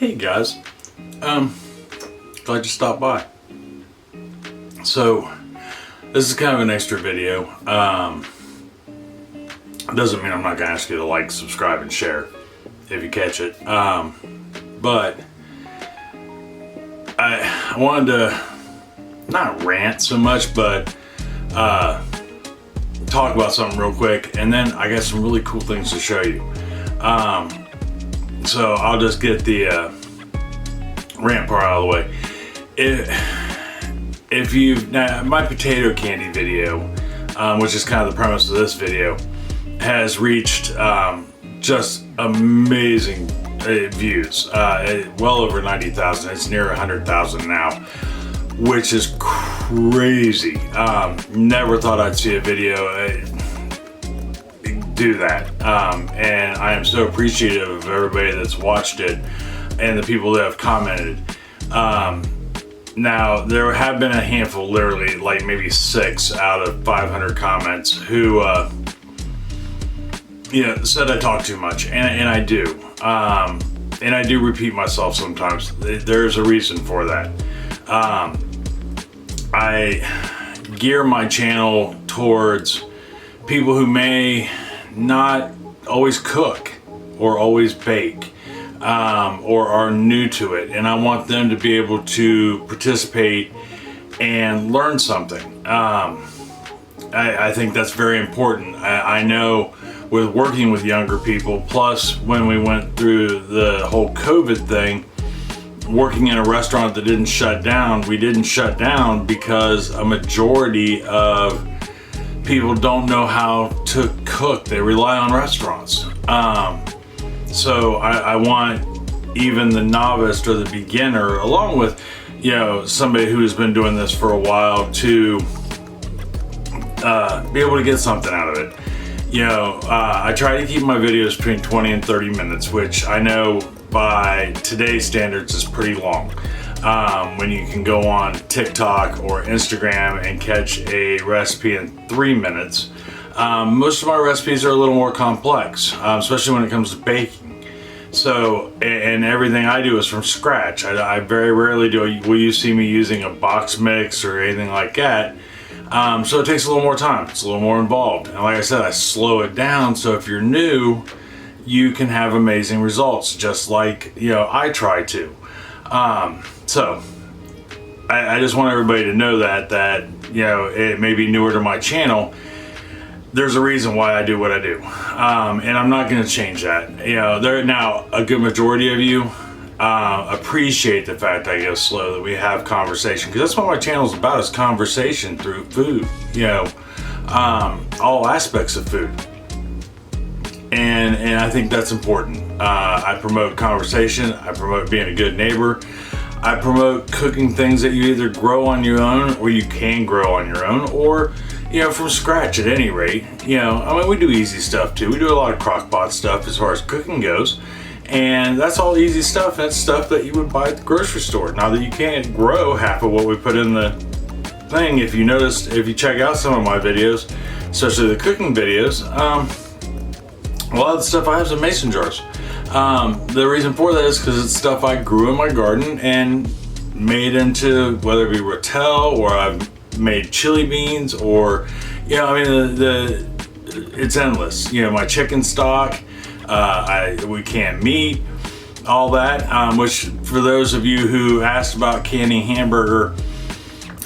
Hey guys, glad you stopped by. So this is kind of an extra video. Doesn't mean I'm not gonna ask you to like, subscribe, and share if you catch it. But I wanted to not rant so much, but talk about something real quick, and then I got some really cool things to show you. So I'll just get the rant part out of the way. If you've my potato candy video, which is kind of the premise of this video, has reached just amazing views, well over 90,000. It's near 100,000 now, which is crazy. Never thought I'd see a video do that, and I am so appreciative of everybody that's watched it and the people that have commented. Now there have been a handful, literally like maybe 6 out of 500 comments, who said I talk too much, and I do, and I do repeat myself sometimes. There's a reason for that. I gear my channel towards people who may not always cook or always bake, or are new to it, and I want them to be able to participate and learn something. I think that's very important. I know with working with younger people, plus when we went through the whole COVID thing, working in a restaurant that didn't shut down, we didn't shut down because a majority of people don't know how to cook. They rely on restaurants. So I want even the novice or the beginner, along with somebody who's been doing this for a while, to be able to get something out of it. I try to keep my videos between 20 and 30 minutes, which I know by today's standards is pretty long. When you can go on TikTok or Instagram and catch a recipe in 3 minutes. Most of my recipes are a little more complex, especially when it comes to baking. So, and everything I do is from scratch. I very rarely will you see me using a box mix or anything like that. So it takes a little more time. It's a little more involved. And like I said, I slow it down, so if you're new, you can have amazing results, just like I try to. So I just want everybody to know that it may be newer to my channel. There's a reason why I do what I do, and I'm not going to change that. Now a good majority of you appreciate the fact I go slow, that we have conversation, because that's what my channel is about, is conversation through food. All aspects of food. And I think that's important. I promote conversation. I promote being a good neighbor. I promote cooking things that you either grow on your own, or you can grow on your own, or from scratch at any rate. I mean, we do easy stuff too. We do a lot of crock pot stuff as far as cooking goes, and that's all easy stuff. That's stuff that you would buy at the grocery store. Now that you can't grow half of what we put in the thing, if you notice, if you check out some of my videos, especially the cooking videos, a lot of the stuff I have is in mason jars. The reason for that is because it's stuff I grew in my garden and made into, whether it be rotel, or I've made chili beans, or I mean, it's endless. My chicken stock, we can't meat, all that. Which, for those of you who asked about canning hamburger,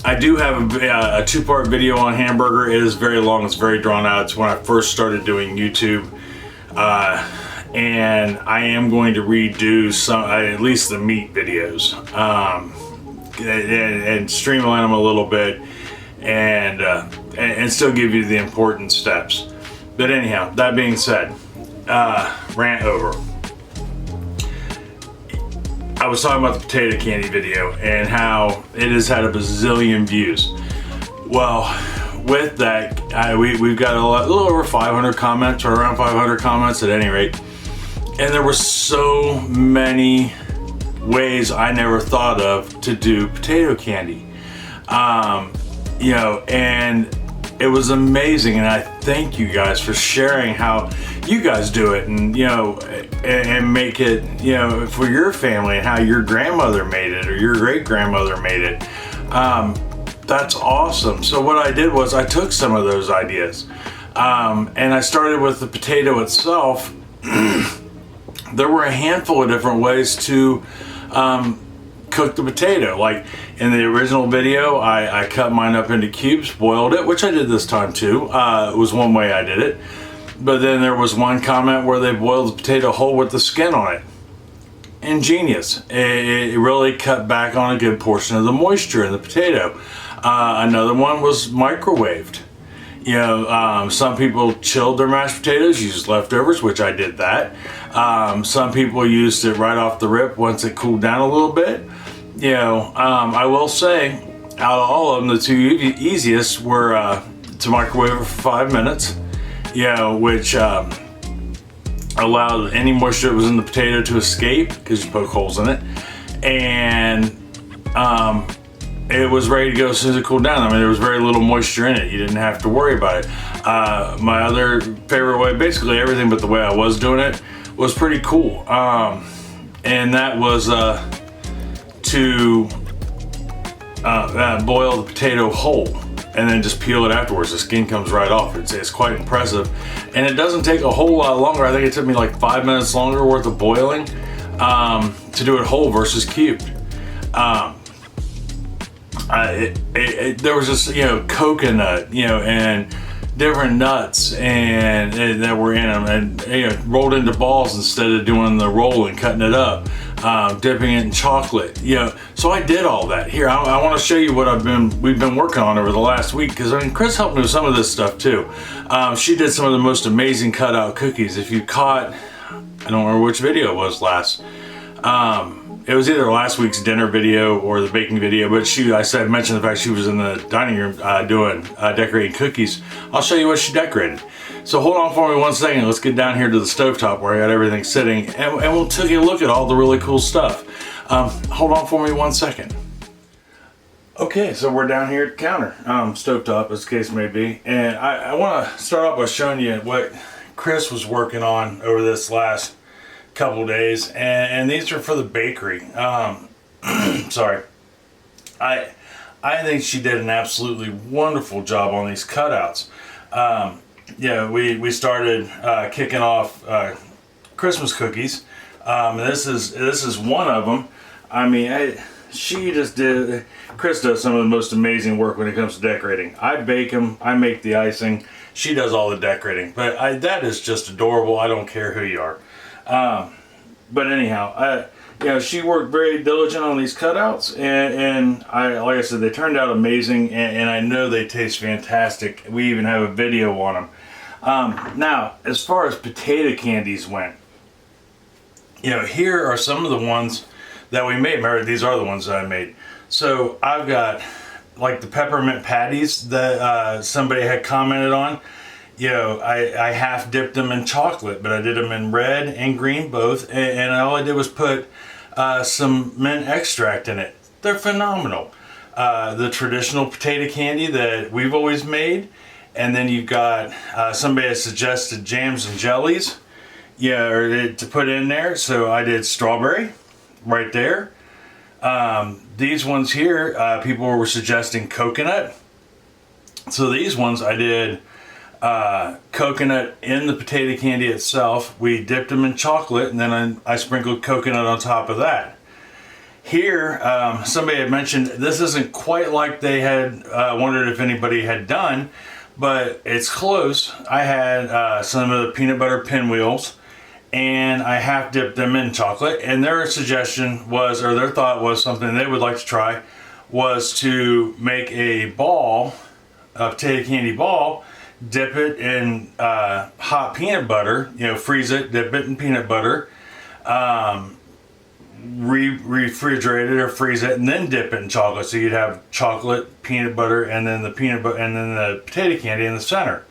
I do have a 2-part video on hamburger. It is very long. It's very drawn out. It's when I first started doing YouTube. And I am going to redo some, at least the meat videos, and streamline them a little bit, and still give you the important steps. But anyhow, that being said, rant over. I was talking about the potato candy video and how it has had a bazillion views. Well, with that, we've got a little over 500 comments, or around 500 comments at any rate, and there were so many ways I never thought of to do potato candy, and it was amazing. And I thank you guys for sharing how you guys do it, and and make it for your family, and how your grandmother made it or your great grandmother made it. That's awesome. So what I did was I took some of those ideas, and I started with the potato itself. There were a handful of different ways to cook the potato. Like in the original video, I cut mine up into cubes, boiled it, which I did this time too. It was one way I did it. But then there was one comment where they boiled the potato whole with the skin on it. Ingenious. It really cut back on a good portion of the moisture in the potato. Another one was microwaved. Some people chilled their mashed potatoes, used leftovers, which I did that. Some people used it right off the rip once it cooled down a little bit. I will say, out of all of them, the two easiest were to microwave it for 5 minutes, which allowed any moisture that was in the potato to escape because you poke holes in it, and it was ready to go as soon as it cooled down. I mean, there was very little moisture in it. You didn't have to worry about it. My other favorite way, basically everything but the way I was doing it, was pretty cool. And that was to boil the potato whole and then just peel it afterwards. The skin comes right off. It's quite impressive. And it doesn't take a whole lot longer. I think it took me like 5 minutes longer worth of boiling to do it whole versus cubed. There was just coconut and different nuts and that were in them, and rolled into balls instead of doing the roll and cutting it up, dipping it in chocolate. So I did all that. Here, I want to show you what we've been working on over the last week, because Chris helped me with some of this stuff too. She did some of the most amazing cutout cookies. If you caught, I don't remember which video it was last. It was either last week's dinner video or the baking video, but I mentioned the fact she was in the dining room doing decorating cookies. I'll show you what she decorated. So hold on for me 1 second. Let's get down here to the stovetop where I got everything sitting, and we'll take a look at all the really cool stuff. Hold on for me 1 second. Okay, so we're down here at the counter, stovetop as the case may be, and I want to start off by showing you what Chris was working on over this last couple days, and these are for the bakery. Sorry, I think she did an absolutely wonderful job on these cutouts. We started kicking off Christmas cookies. This is one of them. I mean, she just did. Chris does some of the most amazing work when it comes to decorating. I bake them, I make the icing. She does all the decorating, but that is just adorable. I don't care who you are. But anyhow, she worked very diligent on these cutouts, and like I said, they turned out amazing, and I know they taste fantastic. We even have a video on them. Now, as far as potato candies went, here are some of the ones that we made. Remember, these are the ones that I made. So I've got like the peppermint patties that somebody had commented on. I half dipped them in chocolate, but I did them in red and green both, and all I did was put some mint extract in it. They're phenomenal. The traditional potato candy that we've always made, and then you've got somebody has suggested jams and jellies, to put in there. So I did strawberry right there. These ones here, people were suggesting coconut. So these ones I did coconut in the potato candy itself. We dipped them in chocolate, and then I sprinkled coconut on top of that. Here, somebody had mentioned this isn't quite like they had wondered if anybody had done, but it's close. I had some of the peanut butter pinwheels, and I half dipped them in chocolate, and their suggestion was, or their thought was, something they would like to try was to make a ball, a potato candy ball, dip it in hot peanut butter, freeze it, dip it in peanut butter, refrigerate it or freeze it, and then dip it in chocolate. So you'd have chocolate, peanut butter, and then the peanut butter, and then the potato candy in the center.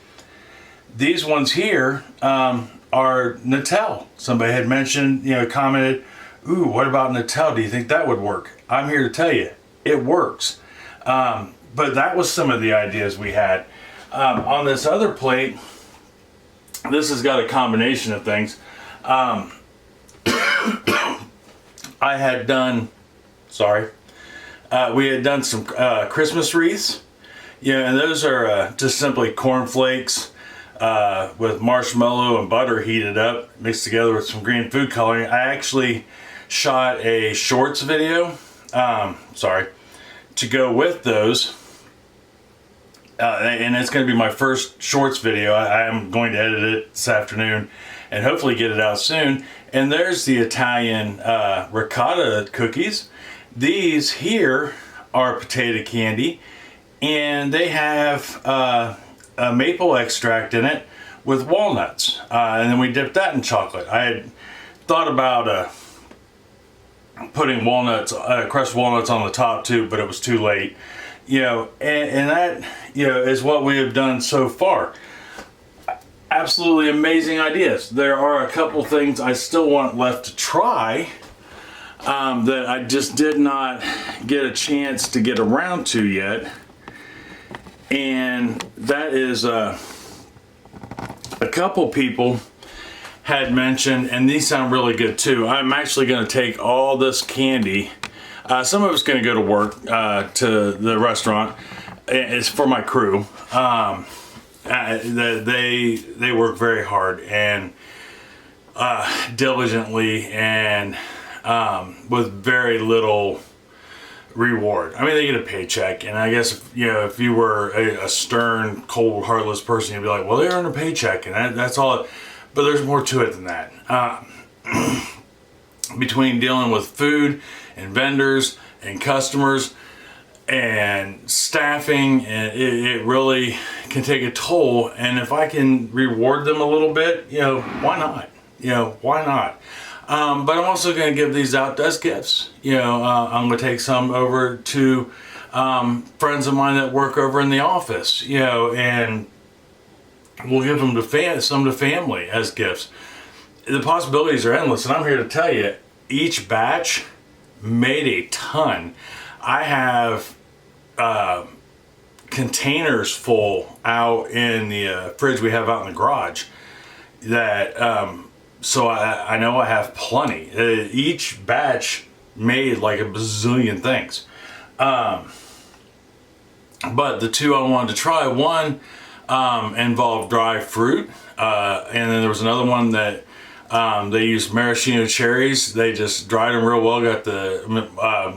These ones here are Nutella. Somebody had mentioned, commented, "Ooh, what about Nutella? Do you think that would work?" I'm here to tell you, it works. But that was some of the ideas we had. On this other plate this has got a combination of things. I had done, we had done some Christmas wreaths. Yeah, and those are just simply cornflakes with marshmallow and butter heated up, mixed together with some green food coloring. I actually shot a shorts video, to go with those. And it's going to be my first shorts video. I am going to edit it this afternoon and hopefully get it out soon. And there's the Italian ricotta cookies. These here are potato candy, and they have a maple extract in it with walnuts. And then we dipped that in chocolate. I had thought about putting walnuts, crushed walnuts on the top too, but it was too late. You know, and that, you know, is what we have done so far. Absolutely amazing ideas. There are a couple things I still want left to try that I just did not get a chance to get around to yet. And that is a couple people had mentioned, and these sound really good too. I'm actually going to take all this candy. Some of it's going to go to work to the restaurant. It's for my crew. They work very hard and diligently and with very little reward. I mean, they get a paycheck, and I guess if you were a stern, cold, heartless person, you'd be like, well, they earn a paycheck, and that's all. But there's more to it than that. Between dealing with food and vendors and customers and staffing, and it really can take a toll. And if I can reward them a little bit, why not? Why not? But I'm also going to give these out as gifts. I'm going to take some over to friends of mine that work over in the office, and we'll give them some to family as gifts. The possibilities are endless, and I'm here to tell you, each batch made a ton. I have containers full out in the fridge we have out in the garage that so I know I have plenty. Each batch made like a bazillion things. But the two I wanted to try, one involved dry fruit, and then there was another one that they used maraschino cherries. They just dried them real well, got the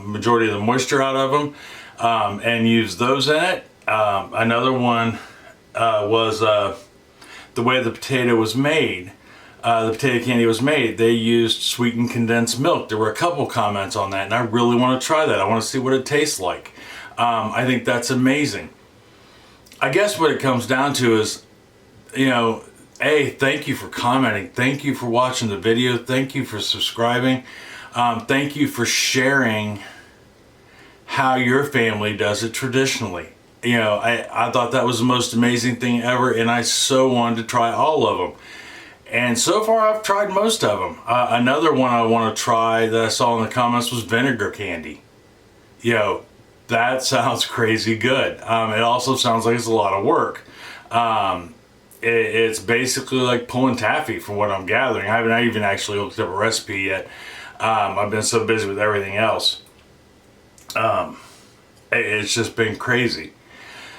majority of the moisture out of them, and used those in it. Another one was the way the potato was made. The potato candy was made. They used sweetened condensed milk. There were a couple comments on that, and I really want to try that. I want to see what it tastes like. I think that's amazing. I guess what it comes down to is, A, thank you for commenting. Thank you for watching the video. Thank you for subscribing. Thank you for sharing how your family does it traditionally. I thought that was the most amazing thing ever, and I so wanted to try all of them. And so far I've tried most of them. Another one I want to try that I saw in the comments was vinegar candy. That sounds crazy good. It also sounds like it's a lot of work. It's basically like pulling taffy from what I'm gathering. I haven't even actually looked up a recipe yet. I've been so busy with everything else. It's just been crazy.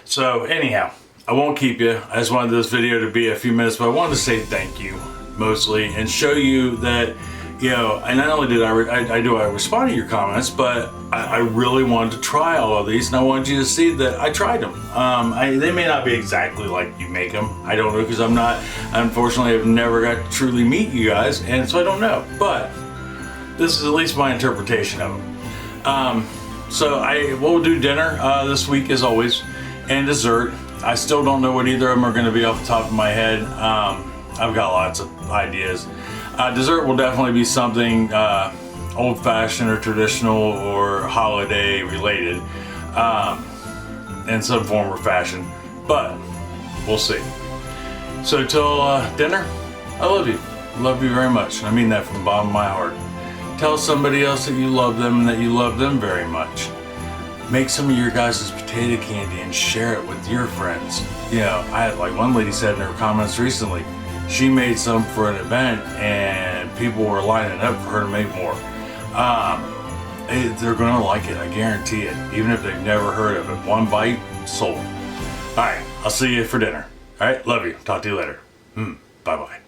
So anyhow, I won't keep you. I just wanted this video to be a few minutes, but I wanted to say thank you mostly and show you that, and not only did I respond to your comments, but I really wanted to try all of these, and I wanted you to see that I tried them. They may not be exactly like you make them. I don't know, because unfortunately, I've never got to truly meet you guys, and so I don't know. But this is at least my interpretation of them. So we'll do dinner this week as always, and dessert. I still don't know what either of them are going to be off the top of my head. I've got lots of ideas. Dessert will definitely be something old-fashioned or traditional or holiday related in some form or fashion, but we'll see. So till dinner, I love you. Love you very much, and I mean that from the bottom of my heart. Tell somebody else that you love them and that you love them very much. Make some of your guys' potato candy and share it with your friends. I had, like one lady said in her comments recently, She made some for an event and people were lining up for her to make more. They're gonna like it, I guarantee it, even if they've never heard of it. One bite, sold. All right, I'll see you for dinner. All right, love you. Talk to you later. Bye-bye.